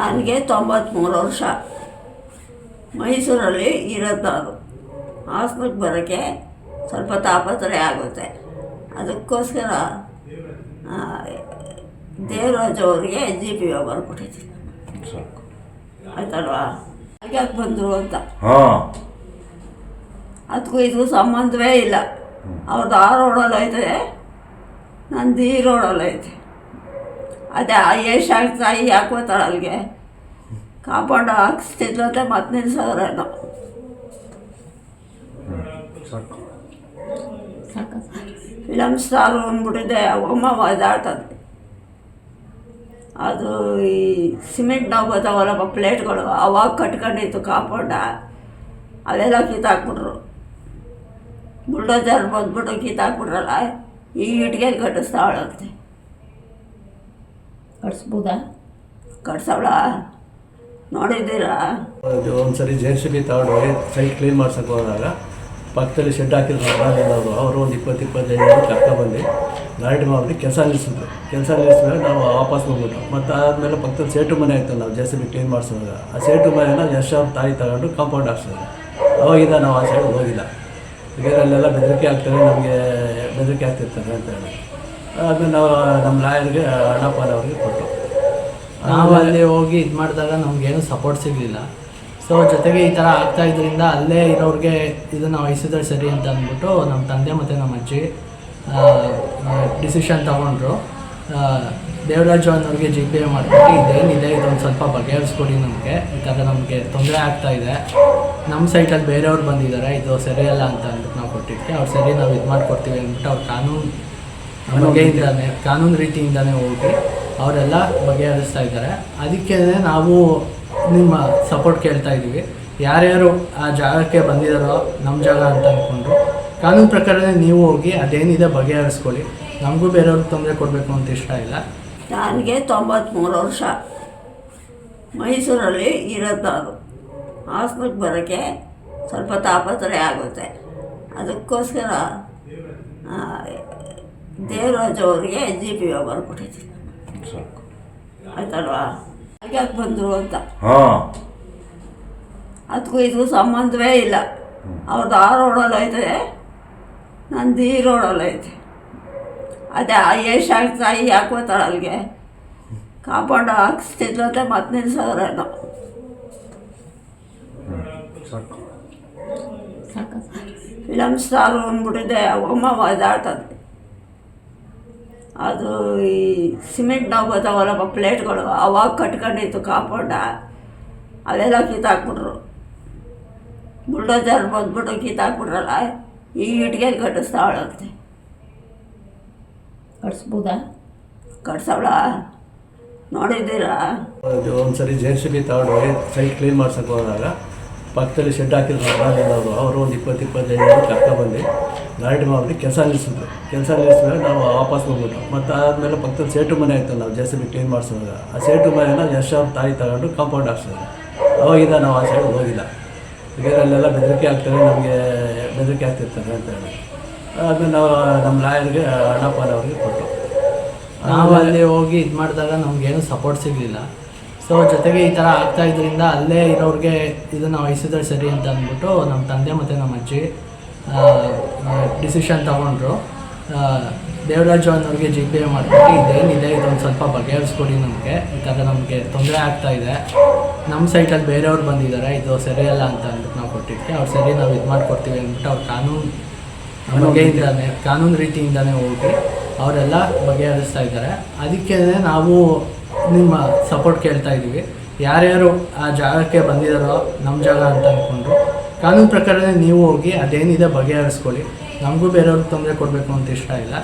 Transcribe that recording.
ನನಗೆ 93 ವರ್ಷ. ಮೈಸೂರಲ್ಲಿ ಇರೋದು ನಾನು. ಹಾಸನಕ್ಕೆ ಬರೋಕ್ಕೆ ಸ್ವಲ್ಪ ತಾಪತ್ರಯ ಆಗುತ್ತೆ. ಅದಕ್ಕೋಸ್ಕರ ದೇವರಾಜ್ ಅವರಿಗೆ GP ಬರ್ಬಿಟ್ಟಿದ್ದೀನಿ. ಆಯ್ತಲ್ವಾ? ಯಾಕೆ ಬಂದರು ಅಂತ. ಅದಕ್ಕೂ ಇದಕ್ಕೂ ಸಂಬಂಧವೇ ಇಲ್ಲ. ಅವ್ರದ್ದು ಆ ರೋಡಲ್ಲಿ ಐತೆ, ನಂದು ಈ ರೋಡಲ್ಲಿ ಐತೆ. ಅದೇ ಎಷ್ಟು ಆಗ್ತಾಯಿ ಹಾಕೋತಾಳೆ ಅಲ್ಲಿಗೆ ಕಾಂಪೌಂಡ್ ಹಾಕಿಸ್ತಿದ್ಲಂತೆ. ಮತ್ತೆ ನಿಲ್ಸವ್ರೇನೋ. Film star ಅಂದ್ಬಿಟ್ಟಿದೆ. ಅಮ್ಮ ಒದಾಡ್ತದೆ. ಅದು ಈ ಸಿಮೆಂಟ್ ನಾವು ಬರ್ತಾವಲ್ಲಪ್ಪ ಪ್ಲೇಟ್ಗಳು, ಅವಾಗ ಕಟ್ಕೊಂಡಿತ್ತು ಕಾಂಪೌಂಡ. ಅವೆಲ್ಲ ಕಿತ್ತಾಕ್ಬಿಟ್ರು. ಬುಲ್ಡೋಜರ್ ಬಂದ್ಬಿಟ್ಟು ಕಿತ್ತಾಕ್ಬಿಟ್ರಲ್ಲ. ಈ ಇಟ್ಟಿಗೆ ಕಟ್ಟಿಸ್ತಾವಳಂತೆ. ಕಟ್ಸ್ಬೋದಾ? ಕಟ್ಸವಳ ನೋಡಿದ್ದೀರಾ? ಒಂದ್ಸರಿ JCB ತಗೊಂಡೋಗಿ ಸೈಟ್ ಕ್ಲೀನ್ ಮಾಡ್ಸಕ್ಕೆ ಹೋದಾಗ ಪಕ್ಕದಲ್ಲಿ ಶೆಡ್ ಹಾಕಿದ್ರು ಅವರು ಒಂದು 20-25 ಜನ ಕರ್ಕೊಬಂದು ಗಾಡಿ ಮಾಡಿ ಕೆಲಸ ನಿಲ್ಲಿಸಿದ್ಮೇಲೆ ನಾವು ವಾಪಸ್ ಹೋಗ್ಬಿಟ್ಟು ಮತ್ತು ಆದಮೇಲೆ ಪಕ್ಕದಲ್ಲಿ ಸೇಟು ಮನೆ ಆಯಿತು. ನಾವು JCB ಕ್ಲೀನ್ ಮಾಡಿಸುವಾಗ ಆ ಸೇಟು ಮನೆನ ಯಶ್ ಅವ್ರ ತಾಯಿ ತಗೊಂಡು ಕಾಂಪೌಂಡ್ ಹಾಕ್ಸಿದ್ರು. ಅವಾಗಿಂದ ನಾವು ಆ ಸೈಡ್ ಹೋಗಿಲ್ಲ. ಬೇರೆಲ್ಲೆಲ್ಲ ಬೆದರಿಕೆ ಆಗ್ತಾರೆ, ನಮಗೆ ಬೆದರಿಕೆ ಆಗ್ತಿರ್ತಾರೆ ಅಂತೇಳಿ ಆಮೇಲೆ ನಾವು ನಮ್ಮ ಲಾಯರ್ಗೆ ಅಣ್ಣಪ್ಪನವ್ರಿಗೆ ಕೊಟ್ಟು ನಾವು ಅಲ್ಲಿ ಹೋಗಿ ಇದು ಮಾಡಿದಾಗ ನಮಗೇನು ಸಪೋರ್ಟ್ ಸಿಗಲಿಲ್ಲ. ಸೊ ಜೊತೆಗೆ ಈ ಥರ ಆಗ್ತಾ ಇದರಿಂದ ಅಲ್ಲೇ ಇರೋರಿಗೆ ಇದನ್ನು ವಹಿಸಿದ್ರೆ ಸರಿ ಅಂತ ಅಂದ್ಬಿಟ್ಟು ನಮ್ಮ ತಂದೆ ಮತ್ತು ನಮ್ಮ ಅಜ್ಜಿ ಡಿಸಿಷನ್ ತೊಗೊಂಡ್ರು. ದೇವರಾಜು ಅನ್ನೋರಿಗೆ GPA ಮಾಡಿಬಿಟ್ಟು ಇದೇನಿದೆ ಇದೊಂದು ಸ್ವಲ್ಪ ಬಗೆಹರಿಸ್ಕೊಡಿ, ನಮಗೆ ಈ ಥರ ನಮಗೆ ತೊಂದರೆ ಆಗ್ತಾಯಿದೆ, ನಮ್ಮ ಸೈಟಲ್ಲಿ ಬೇರೆಯವ್ರು ಬಂದಿದ್ದಾರೆ, ಇದು ಸರಿಯಲ್ಲ ಅಂತ ಅಂದ್ಬಿಟ್ಟು ನಾವು ಕೊಟ್ಟಿದ್ದಕ್ಕೆ ಅವ್ರು ಸರಿ ನಾವು ಇದು ಮಾಡಿಕೊಡ್ತೀವಿ ಅಂದ್ಬಿಟ್ಟು ಅವ್ರು ಕಾನೂನು ರೀತಿಯಿಂದನೇ ಹೋಗಿ ಅವರೆಲ್ಲ ಬಗೆಹರಿಸ್ತಾ ಇದ್ದಾರೆ. ಅದಕ್ಕೆ ನಾವು ನಿಮ್ಮ ಸಪೋರ್ಟ್ ಕೇಳ್ತಾ ಇದ್ದೀವಿ. ಯಾರ್ಯಾರು ಆ ಜಾಗಕ್ಕೆ ಬಂದಿದ್ದಾರೋ ನಮ್ಮ ಜಾಗ ಅಂತ ಅಂದ್ಕೊಂಡು ಕಾನೂನು ಪ್ರಕಾರನೇ ನೀವು ಹೋಗಿ ಅದೇನಿದೆ ಬಗೆಹರಿಸ್ಕೊಳ್ಳಿ. ನಮಗೂ ಬೇರೆಯವ್ರಿಗೆ ತೊಂದರೆ ಕೊಡಬೇಕು ಅಂತ ಇಷ್ಟ ಇಲ್ಲ. ನನಗೆ 93 ವರ್ಷ. ಮೈಸೂರಲ್ಲಿ ಇರೋದು ನಾನು. ಹಾಸನಕ್ಕೆ ಬರೋಕ್ಕೆ ಸ್ವಲ್ಪ ತಾಪತ್ರಯ ಆಗುತ್ತೆ. ಅದಕ್ಕೋಸ್ಕರ ದೇವರಾಜ್ ಅವರಿಗೆ GP ಬರ್ಬಿಟ್ಟಿದ್ದೀನಿ. ಆಯ್ತಲ್ವಾ? ಯಾಕೆ ಬಂದರು ಅಂತ. ಅದಕ್ಕೂ ಇದಕ್ಕೂ ಸಂಬಂಧವೇ ಇಲ್ಲ. ಅವ್ರದ್ದು ಆ ರೋಡಲ್ಲಿ ಐತೆ, ನಂದು ಈ ರೋಡಲ್ಲಿ ಐತೆ. ಅದೇ ಎಷ್ಟು ಆಗ್ತಾಯಿ ಹಾಕೋತಾಳೆ ಅಲ್ಲಿಗೆ ಕಾಂಪೌಂಡ್ ಹಾಕಿಸ್ತಿದ್ಲಂತೆ. ಮತ್ತೆ ನಿಲ್ಸವ್ರೇನೋ. Film star ಅಂದ್ಬಿಟ್ಟಿದೆ. ಅಮ್ಮ ಒದಾಡ್ತದೆ. ಅದು ಈ ಸಿಮೆಂಟ್ ನಾವು ಬರ್ತಾವಲ್ಲಪ್ಪ ಪ್ಲೇಟ್ಗಳು, ಅವಾಗ ಕಟ್ಕೊಂಡಿತ್ತು ಕಾಂಪೌಂಡ. ಅವೆಲ್ಲ ಕಿತ್ತಾಕ್ಬಿಟ್ರು. ಬುಲ್ಡೋಜರ್ ಬಂದ್ಬಿಟ್ಟು ಕಿತ್ತಾಕ್ಬಿಟ್ರಲ್ಲ. ಈ ಇಟ್ಟಿಗೆ ಕಟ್ಟಿಸ್ತಾವಳಂತೆ. ಕಟ್ಸ್ಬೋದಾ? ಕಟ್ಸವಳ ನೋಡಿದ್ದೀರಾ? ಒಂದ್ಸರಿ JCB ತಗೊಂಡೋಗಿ ಸೈಟ್ ಕ್ಲೀನ್ ಮಾಡ್ಸಕ್ಕೆ ಹೋದಾಗ ಪಕ್ಕದಲ್ಲಿ ಶೆಡ್ ಹಾಕಿದ್ರು ಅವರು ಒಂದು 20-25 ಜನ ಕರ್ಕೊಬಂದು ಗಾಡಿ ಮಾಡಿ ಕೆಲಸ ನಿಲ್ಲಿಸಿದ್ಮೇಲೆ ನಾವು ವಾಪಸ್ ಹೋಗ್ಬಿಟ್ಟು ಮತ್ತು ಆದಮೇಲೆ ಪಕ್ಕದಲ್ಲಿ ಸೇಟು ಮನೆ ಆಯಿತು. ನಾವು JCB ಕ್ಲೀನ್ ಮಾಡಿಸುವಾಗ ಆ ಸೇಟು ಮನೆನ ಯಶ್ ಅವ್ರ ತಾಯಿ ತಗೊಂಡು ಕಾಂಪೌಂಡ್ ಹಾಕ್ಸಿದ್ರು. ಅವಾಗಿಂದ ನಾವು ಆ ಸೈಡ್ ಹೋಗಿಲ್ಲ. ಬೇರೆಲ್ಲೆಲ್ಲ ಬೆದರಿಕೆ ಆಗ್ತಾರೆ, ನಮಗೆ ಬೆದರಿಕೆ ಆಗ್ತಿರ್ತಾರೆ ಅಂತೇಳಿ ಆಮೇಲೆ ನಾವು ನಮ್ಮ ಲಾಯರ್ಗೆ ಅಣ್ಣಪ್ಪನವ್ರಿಗೆ ಕೊಟ್ಟು ನಾವು ಅಲ್ಲಿ ಹೋಗಿ ಇದು ಮಾಡಿದಾಗ ನಮಗೇನು ಸಪೋರ್ಟ್ ಸಿಗಲಿಲ್ಲ. ಸೊ ಜೊತೆಗೆ ಈ ಥರ ಆಗ್ತಾ ಇದರಿಂದ ಅಲ್ಲೇ ಇರೋರಿಗೆ ಇದನ್ನು ವಹಿಸಿದ್ರೆ ಸರಿ ಅಂತ ಅಂದ್ಬಿಟ್ಟು ನಮ್ಮ ತಂದೆ ಮತ್ತು ನಮ್ಮ ಅಜ್ಜಿ ಡಿಸಿಷನ್ ತೊಗೊಂಡ್ರು. ದೇವರಾಜು ಅನ್ನೋರಿಗೆ GPA ಮಾಡಿಬಿಟ್ಟು ಇದೇನಿದೆ ಇದೊಂದು ಸ್ವಲ್ಪ ಬಗೆಹರಿಸ್ಕೊಡಿ, ನಮಗೆ ಈ ಥರ ನಮಗೆ ತೊಂದರೆ ಆಗ್ತಾಯಿದೆ, ನಮ್ಮ ಸೈಟಲ್ಲಿ ಬೇರೆಯವ್ರು ಬಂದಿದ್ದಾರೆ, ಇದು ಸರಿಯಲ್ಲ ಅಂತ ಅಂದ್ಬಿಟ್ಟು ನಾವು ಕೊಟ್ಟಿದ್ದಕ್ಕೆ ಅವ್ರು ಸರಿ ನಾವು ಇದು ಮಾಡಿಕೊಡ್ತೀವಿ ಅಂದ್ಬಿಟ್ಟು ಅವ್ರು ಕಾನೂನು ರೀತಿಯಿಂದನೇ ಹೋಗಿ ಅವರೆಲ್ಲ ಬಗೆಹರಿಸ್ತಾ ಇದ್ದಾರೆ. ಅದಕ್ಕೆ ನಾವು ನಿಮ್ಮ ಸಪೋರ್ಟ್ ಕೇಳ್ತಾ ಇದ್ದೀವಿ. ಯಾರ್ಯಾರು ಆ ಜಾಗಕ್ಕೆ ಬಂದಿದ್ದಾರೋ ನಮ್ಮ ಜಾಗ ಅಂತ ಅಂದ್ಕೊಂಡು ಕಾನೂನು ಪ್ರಕಾರನೇ ನೀವು ಹೋಗಿ ಅದೇನಿದೆ ಬಗೆಹರಿಸ್ಕೊಳ್ಳಿ. ನಮಗೂ ಬೇರೆಯವ್ರಿಗೆ ತೊಂದರೆ ಕೊಡಬೇಕು ಅಂತ ಇಷ್ಟ ಇಲ್ಲ.